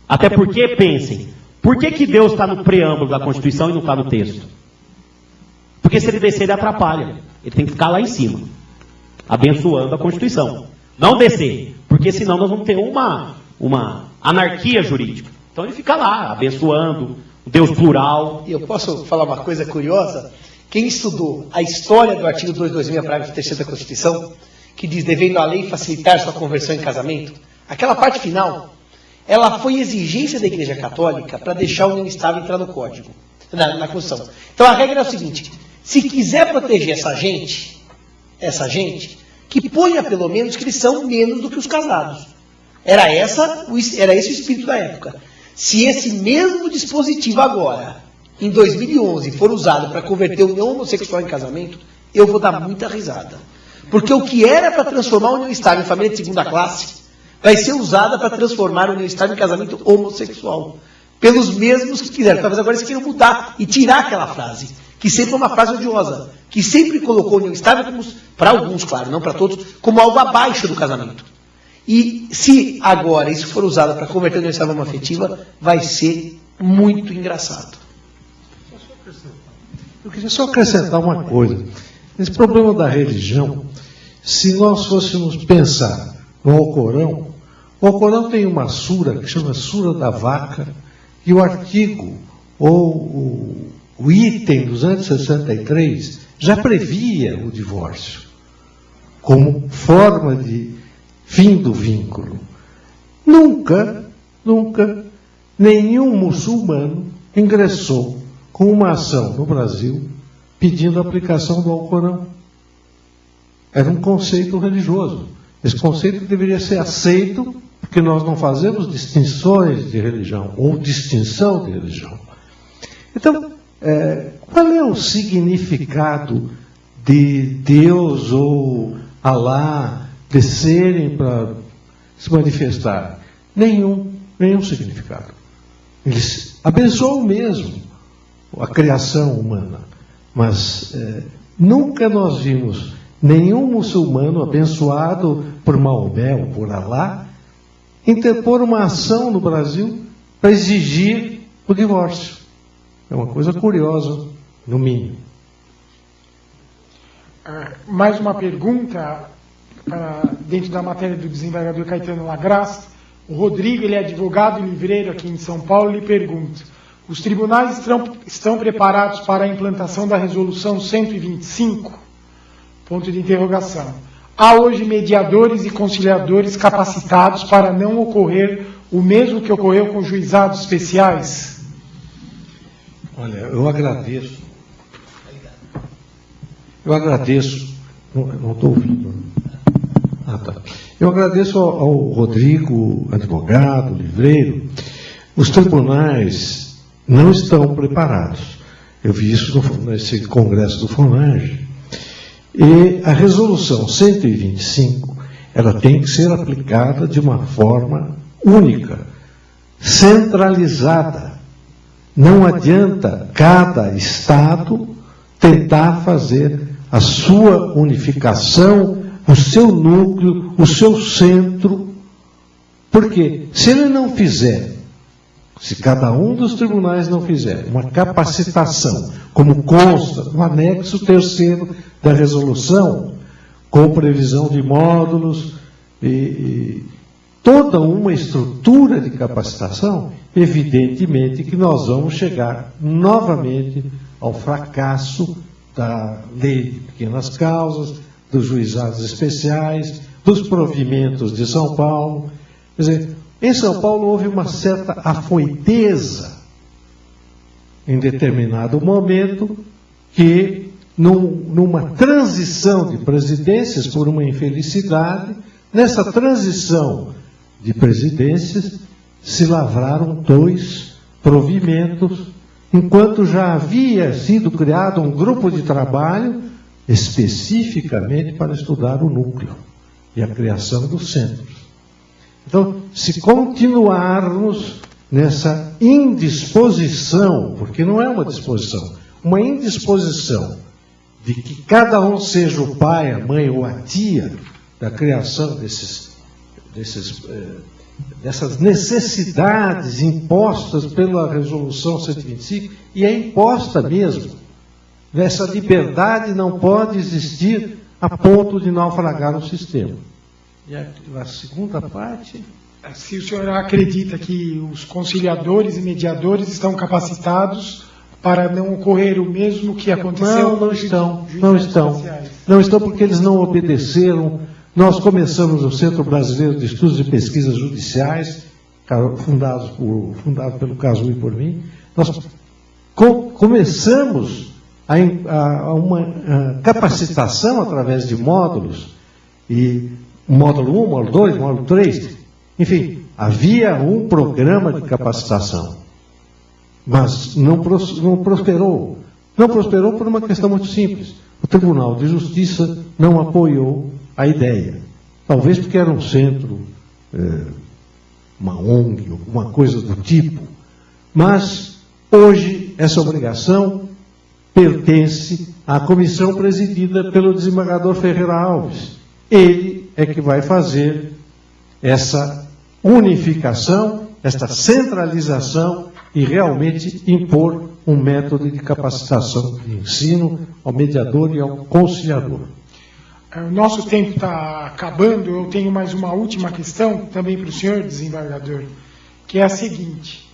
Até porque, pensem, por que Deus está no preâmbulo da Constituição e não está no texto? Porque se ele descer, ele atrapalha. Ele tem que ficar lá em cima, abençoando a Constituição. Não descer, porque senão nós vamos ter uma anarquia jurídica. Então ele fica lá, abençoando o Deus plural. E eu posso falar uma coisa curiosa? Quem estudou a história do artigo 226, parágrafo 3º da Constituição, que diz, devendo a lei facilitar sua conversão em casamento, aquela parte final, ela foi exigência da Igreja Católica para deixar a união estável entrar no Código, na Constituição. Então a regra é o seguinte, se quiser proteger essa gente, que ponha pelo menos que eles são menos do que os casados. Era esse o espírito da época. Se esse mesmo dispositivo agora, em 2011, for usado para converter a união homossexual em casamento, eu vou dar muita risada. Porque o que era para transformar a união estável em família de segunda classe, vai ser usada para transformar a união estável em casamento homossexual. Pelos mesmos que quiseram. Talvez agora eles queiram mudar e tirar aquela frase, que sempre é uma frase odiosa, que sempre colocou a união estável, para alguns, claro, não para todos, como algo abaixo do casamento. E se agora isso for usado para converter a união estável homoafetiva, vai ser muito engraçado. Eu queria só acrescentar uma coisa. Esse problema da religião, se nós fôssemos pensar no Alcorão, o Alcorão tem uma sura que chama Sura da Vaca, e o artigo, ou o item 263, já previa o divórcio, como forma de fim do vínculo. Nunca nenhum muçulmano ingressou com uma ação no Brasil pedindo a aplicação do Alcorão. Era um conceito religioso. Esse conceito deveria ser aceito, porque nós não fazemos distinções de religião, ou distinção de religião. Então, qual é o significado de Deus ou Alá descerem para se manifestar? Nenhum significado. Eles abençoam mesmo a criação humana, mas nunca nós vimos nenhum muçulmano abençoado por Maomé ou por Alá interpor uma ação no Brasil para exigir o divórcio. É uma coisa curiosa, no mínimo. Mais uma pergunta, dentro da matéria do desembargador Caetano Lagras, O Rodrigo, ele é advogado e livreiro aqui em São Paulo, lhe pergunta: os tribunais estão preparados para a implantação da resolução 125? Ponto de interrogação. Há hoje mediadores e conciliadores capacitados para não ocorrer o mesmo que ocorreu com juizados especiais? Olha, eu agradeço. Não estou ouvindo. Ah, tá. Eu agradeço ao Rodrigo, advogado, livreiro. Os tribunais não estão preparados. Eu vi isso nesse congresso do FONAGE. E a resolução 125, ela tem que ser aplicada de uma forma única, centralizada. Não adianta cada Estado tentar fazer a sua unificação, o seu núcleo, o seu centro. Porque se ele não fizer, se cada um dos tribunais não fizer uma capacitação, como consta no anexo 3º da resolução, com previsão de módulos e toda uma estrutura de capacitação, evidentemente que nós vamos chegar novamente ao fracasso da lei de pequenas causas, dos juizados especiais, dos provimentos de São Paulo. Quer dizer, em São Paulo houve uma certa afoiteza em determinado momento que, numa transição de presidências por uma infelicidade, nessa transição de presidências se lavraram 2 provimentos, enquanto já havia sido criado um grupo de trabalho especificamente para estudar o núcleo e a criação dos centros. Então, se continuarmos nessa indisposição, porque não é uma disposição, uma indisposição de que cada um seja o pai, a mãe ou a tia da criação dessas necessidades impostas pela Resolução 125, e é imposta mesmo. Essa liberdade não pode existir a ponto de naufragar o sistema. E a segunda parte... Se o senhor acredita que os conciliadores e mediadores estão capacitados para não ocorrer o mesmo que aconteceu... Não estão porque eles não obedeceram. Nós começamos o Centro Brasileiro de Estudos e Pesquisas Judiciais, fundado pelo Casuí e por mim. Nós começamos a uma capacitação através de módulos, e módulo 1, módulo 2, módulo 3, enfim, havia um programa de capacitação, mas não prosperou. Não prosperou por uma questão muito simples. O Tribunal de Justiça não apoiou a ideia. Talvez porque era um centro, uma ONG, alguma coisa do tipo. Mas, hoje, essa obrigação pertence à comissão presidida pelo desembargador Ferreira Alves. Ele é que vai fazer essa unificação, essa centralização e realmente impor um método de capacitação de ensino ao mediador e ao conciliador. O nosso tempo está acabando. Eu tenho mais uma última questão também para o senhor, desembargador, que é a seguinte: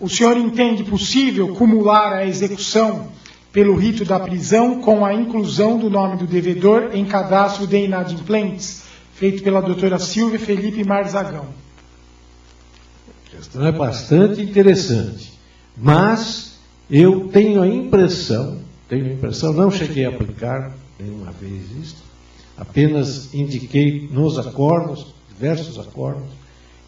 o senhor entende possível cumular a execução pelo rito da prisão com a inclusão do nome do devedor em cadastro de inadimplentes, feito pela doutora Silvia Felipe Marzagão? A questão é bastante interessante, mas eu tenho a impressão, não cheguei a aplicar nenhuma vez isso, apenas indiquei nos acordos, diversos acordos,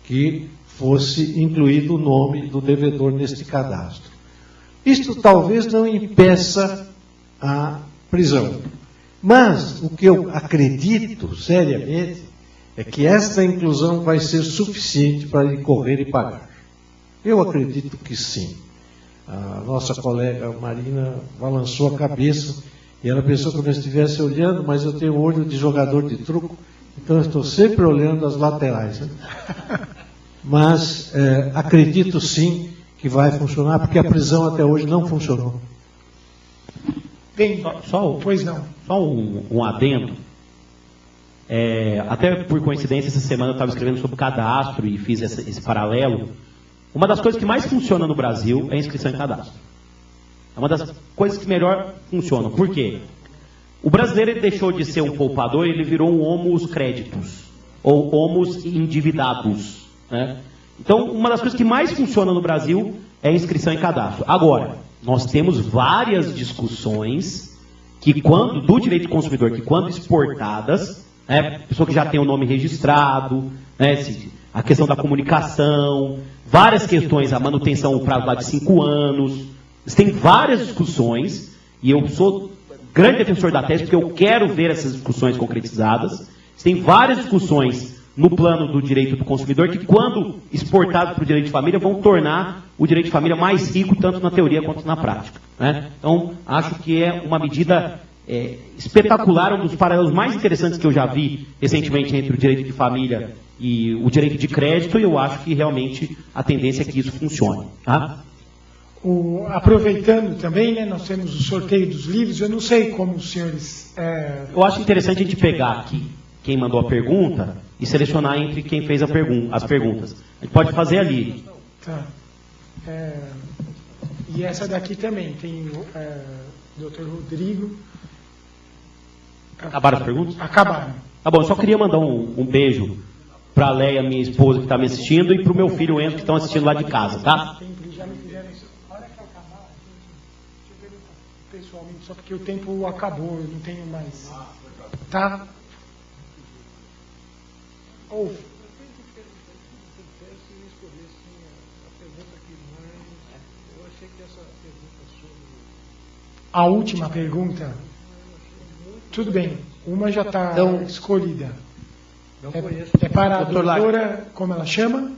que fosse incluído o nome do devedor neste cadastro. Isto talvez não impeça a prisão, mas o que eu acredito seriamente é que esta inclusão vai ser suficiente para ele correr e pagar. Eu acredito que sim. A nossa colega Marina balançou a cabeça e ela pensou que eu não estivesse olhando, mas eu tenho olho de jogador de truco, então eu estou sempre olhando as laterais. Né? Mas acredito sim que vai funcionar, porque a prisão até hoje não funcionou. Bem, pois não. Só um adendo. Até por coincidência, essa semana eu estava escrevendo sobre cadastro e fiz esse paralelo. Uma das coisas que mais funciona no Brasil é a inscrição em cadastro. É uma das coisas que melhor funcionam. Por quê? O brasileiro ele deixou de ser um poupador, ele virou um homus creditus, ou homus endividados, né? Então, uma das coisas que mais funciona no Brasil é a inscrição em cadastro. Agora, nós temos várias discussões do direito do consumidor, que quando exportadas, né, pessoa que já tem o nome registrado, né, a questão da comunicação, várias questões, a manutenção, o prazo lá de 5 anos, tem várias discussões, e eu sou grande defensor da tese, porque eu quero ver essas discussões concretizadas. Tem várias discussões no plano do direito do consumidor que, quando exportados para o direito de família, vão tornar o direito de família mais rico, tanto na teoria quanto na prática, né? Então, acho que é uma medida espetacular, um dos paralelos mais interessantes que eu já vi recentemente entre o direito de família e o direito de crédito, e eu acho que realmente a tendência é que isso funcione, tá? Aproveitando também, né, nós temos o sorteio dos livros, eu não sei como os senhores... Eu acho interessante a gente pegar aqui quem mandou a pergunta e selecionar entre quem fez as perguntas. A gente pode fazer ali. Tá. E essa daqui também, tem o Dr. Rodrigo. Acabaram as perguntas? Acabaram. Tá bom, eu só queria mandar um beijo para a Leia, minha esposa, que está me assistindo, e para o meu filho Enzo, que estão assistindo lá de casa, tá? Já me fizeram isso. A hora que acabar, deixa eu perguntar pessoalmente, só porque o tempo acabou, eu não tenho mais. Tá? Ou. A última pergunta. Tudo bem, uma já está escolhida. É para a doutora, como ela chama?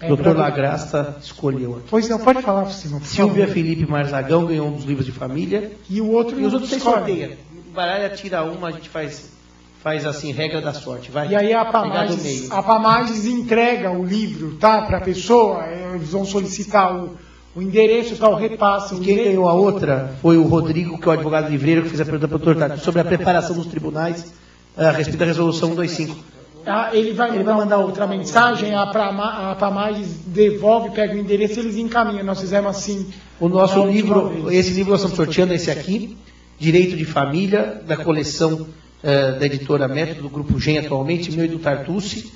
Doutor Lagrasta escolheu aqui. Pois não, pode falar, Simão. Silvia Felipe Marzagão ganhou um dos livros de família. E o outro. E os outros você sorteia. Baralha, tira uma, a gente faz assim, regra da sorte. Vai. E aí a Pamages entrega o livro, tá? Para a pessoa, eles vão solicitar o endereço, tá? O repasse. Quem ganhou a outra foi o Rodrigo, que é o advogado livreiro, que fez a pergunta para o doutor Tartus sobre a preparação dos tribunais a respeito da resolução 125. Ele vai mandar outra mensagem, a Pamages devolve, pega o endereço e eles encaminham. Nós fizemos assim. O nosso livro, esse livro nós estamos sorteando, esse aqui, Direito de Família, da coleção da editora Método, do Grupo GEM atualmente, meu e do Tartucci,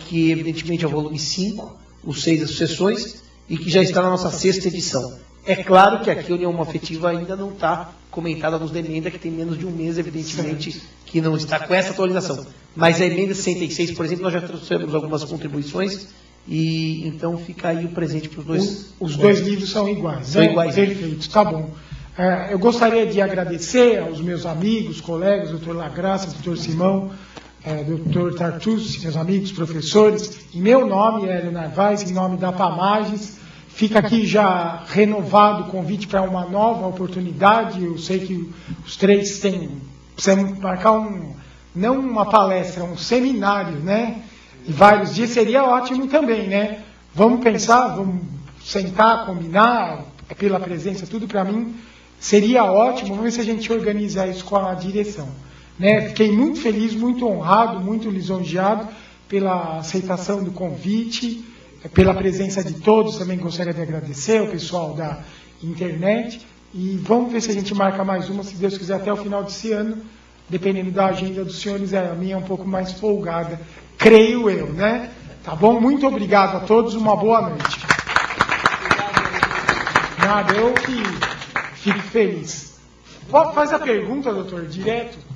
que evidentemente é o volume 5, os 6 sucessões, e que já está na nossa 6ª edição. É claro que aqui a união afetiva ainda não está comentada nos da emenda, que tem menos de um mês, evidentemente, que não está com essa atualização. Mas a emenda 66, por exemplo, nós já trouxemos algumas contribuições, e então fica aí o presente para os dois. Os dois livros são iguais. São iguais. Perfeito, tá bom. Eu gostaria de agradecer aos meus amigos, colegas, doutor Lagrasta, doutor Simão, doutor Tartus, meus amigos, professores. Em meu nome, Hélio Narvaez, em nome da Pamages, fica aqui já renovado o convite para uma nova oportunidade. Eu sei que os três precisamos marcar não uma palestra, um seminário, né? E vários dias seria ótimo também, né? Vamos pensar, vamos sentar, combinar, pela presença, tudo para mim. Seria ótimo, vamos ver se a gente organiza isso com a direção. Né? Fiquei muito feliz, muito honrado, muito lisonjeado pela aceitação do convite, pela presença de todos. Também gostaria de agradecer ao pessoal da internet. E vamos ver se a gente marca mais uma, se Deus quiser, até o final desse ano. Dependendo da agenda dos senhores, a minha é um pouco mais folgada, creio eu, né? Tá bom? Muito obrigado a todos, uma boa noite. Nada, eu que fico feliz. Faz a pergunta, doutor, direto.